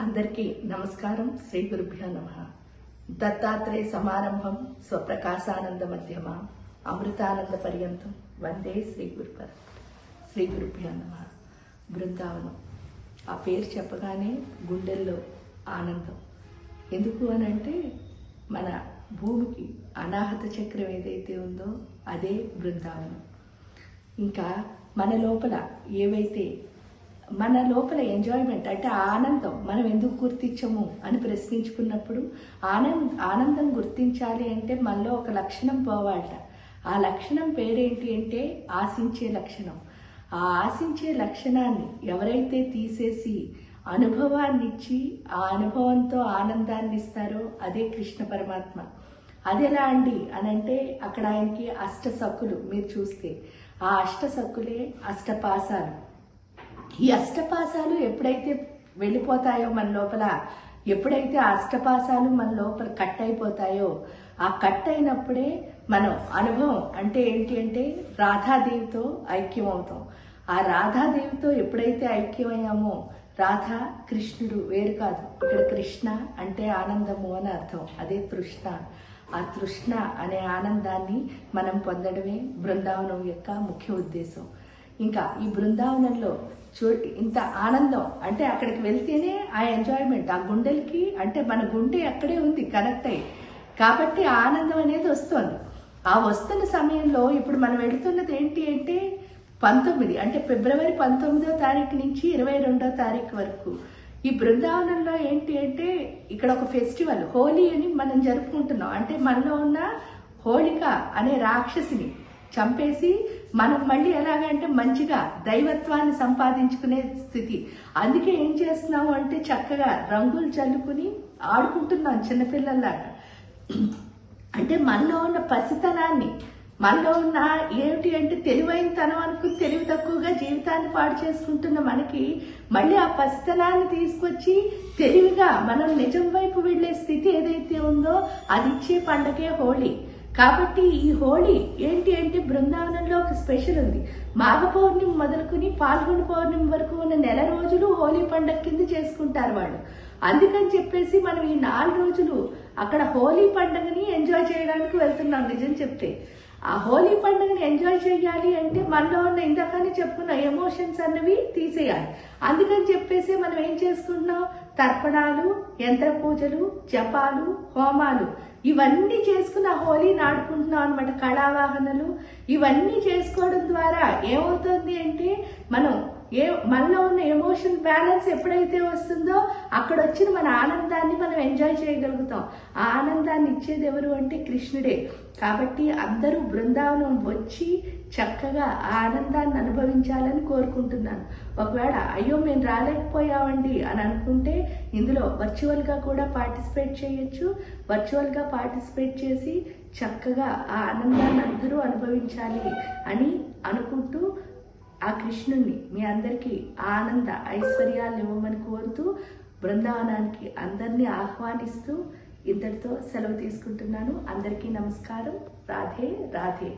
అందరికీ నమస్కారం. శ్రీ గురుభ్యో నమః. దత్తాత్రేయ సమారంభం స్వప్రకాశానంద మధ్యమ అమృతానంద పర్యంతం వందే శ్రీ గురుభ్యో నమః. బృందావనం ఆ పేరు చెప్పగానే గుండెల్లో ఆనందం. ఎందుకు అనంటే మన భూమికి అనాహత చక్రం ఏదైతే ఉందో అదే బృందావనం. ఇంకా మన లోపల ఎంజాయ్మెంట్ అంటే ఆనందం మనం ఎందుకు గుర్తించము అని ప్రశ్నించుకున్నప్పుడు ఆనందం గుర్తించాలి అంటే మనలో ఒక లక్షణం పోవాలట. ఆ లక్షణం పేరేంటి అంటే ఆశించే లక్షణం. ఆ ఆశించే లక్షణాన్ని ఎవరైతే తీసేసి అనుభవాన్ని ఇచ్చి ఆ అనుభవంతో ఆనందాన్ని ఇస్తారో అదే కృష్ణ పరమాత్మ. అది ఎలా అండి అనంటే అక్కడ ఆయనకి అష్టసక్కులు మీరు చూస్తే ఆ అష్టసక్కులే అష్టపాసాలు. ఈ అష్టపాసాలు ఎప్పుడైతే వెళ్ళిపోతాయో మన లోపల, ఎప్పుడైతే అష్టపాసాలు మన లోపల కట్ అయిపోతాయో ఆ కట్ అయినప్పుడే మనం అనుభవం అంటే ఏంటి అంటే రాధాదేవితో ఐక్యం అవుతాం. ఆ రాధాదేవితో ఎప్పుడైతే ఐక్యమయ్యామో రాధా కృష్ణుడు వేరు కాదు. ఇక్కడ కృష్ణ అంటే ఆనందము అని అర్థం. అదే తృష్ణ. ఆ తృష్ణ అనే ఆనందాన్ని మనం పొందడమే బృందావనం యొక్క ముఖ్య ఉద్దేశం. ఇంకా ఈ బృందావనంలో ఇంత ఆనందం అంటే అక్కడికి వెళ్తేనే ఆ ఎంజాయ్మెంట్ ఆ గుండెలకి అంటే మన గుండె అక్కడే ఉంది కనెక్ట్ అయ్యి, కాబట్టి ఆనందం అనేది వస్తుంది. ఆ వస్తున్న సమయంలో ఇప్పుడు మనం వెళుతున్నది ఏంటి అంటే 19 అంటే ఫిబ్రవరి 19వ తారీఖు నుంచి 22వ తారీఖు వరకు ఈ బృందావనంలో ఏంటి అంటే ఇక్కడ ఒక ఫెస్టివల్ హోలీ అని మనం జరుపుకుంటున్నాం. అంటే మనలో ఉన్న హోళిక అనే రాక్షసిని చంపేసి మనం మళ్ళీ ఎలాగంటే మంచిగా దైవత్వాన్ని సంపాదించుకునే స్థితి. అందుకే ఏం చేస్తున్నాము అంటే చక్కగా రంగులు చల్లుకుని ఆడుకుంటున్నాం చిన్నపిల్లల్లాగా. అంటే మనలో ఉన్న పసితనాన్ని, మనలో ఉన్న ఏమిటి అంటే తెలివైన తనం అనుకుని తెలివి తక్కువగా జీవితాన్ని పాడు చేసుకుంటున్న మనకి మళ్ళీ ఆ పసితనాన్ని తీసుకొచ్చి తెలివిగా మనం నిజం వైపు వెళ్లే స్థితి ఏదైతే ఉందో అది ఇచ్చే పండగే హోళీ. కాబట్టి ఈ హోళీ ఏంటి అంటే బృందావనంలో ఒక స్పెషల్ ఉంది. మాఘ పౌర్ణమి మొదలుకుని పాల్గొన పౌర్ణమి వరకు ఉన్న నెల రోజులు హోలీ పండగ కింద చేసుకుంటారు వాళ్ళు. అందుకని చెప్పేసి మనం ఈ 4 రోజులు అక్కడ హోలీ పండుగని ఎంజాయ్ చేయడానికి వెళ్తున్నాం. నిజం చెప్తే ఆ హోలీ పండుగని ఎంజాయ్ చేయాలి అంటే మనలో ఉన్న ఇందాకనే చెప్పుకున్న ఎమోషన్స్ అన్నవి తీసేయాలి. అందుకని చెప్పేసి మనం ఏం చేసుకుంటున్నాం, తర్పణాలు, యంత్ర పూజలు, జపాలు, హోమాలు ఇవన్నీ చేసుకుని ఆ హోలీని ఆడుకుంటున్నాం అనమాట. కళావాహనలు ఇవన్నీ చేసుకోవడం ద్వారా ఏమవుతుంది అంటే మనలో ఉన్న ఎమోషన్ బ్యాలెన్స్ ఎప్పుడైతే వస్తుందో అక్కడ వచ్చిన మన ఆనందాన్ని మనం ఎంజాయ్ చేయగలుగుతాం. ఆ ఆనందాన్ని ఇచ్చేది ఎవరు అంటే కృష్ణుడే. కాబట్టి అందరూ బృందావనం వచ్చి చక్కగా ఆ ఆనందాన్ని అనుభవించాలని కోరుకుంటున్నాను. ఒకవేళ అయ్యో మేము రాలేకపోయామండి అని అనుకుంటే ఇందులో వర్చువల్గా కూడా పార్టిసిపేట్ చేయొచ్చు. వర్చువల్గా పార్టిసిపేట్ చేసి చక్కగా ఆ ఆనందాన్ని అందరూ అనుభవించాలి అని అనుకుంటూ ఆ కృష్ణుణ్ణి మీ అందరికీ ఆనంద ఐశ్వర్యాలు ఇవ్వమని కోరుతూ బృందావనానికి అందరినీ ఆహ్వానిస్తూ ఇంతటితో సెలవు తీసుకుంటున్నాను. అందరికీ నమస్కారం. రాధే రాధే.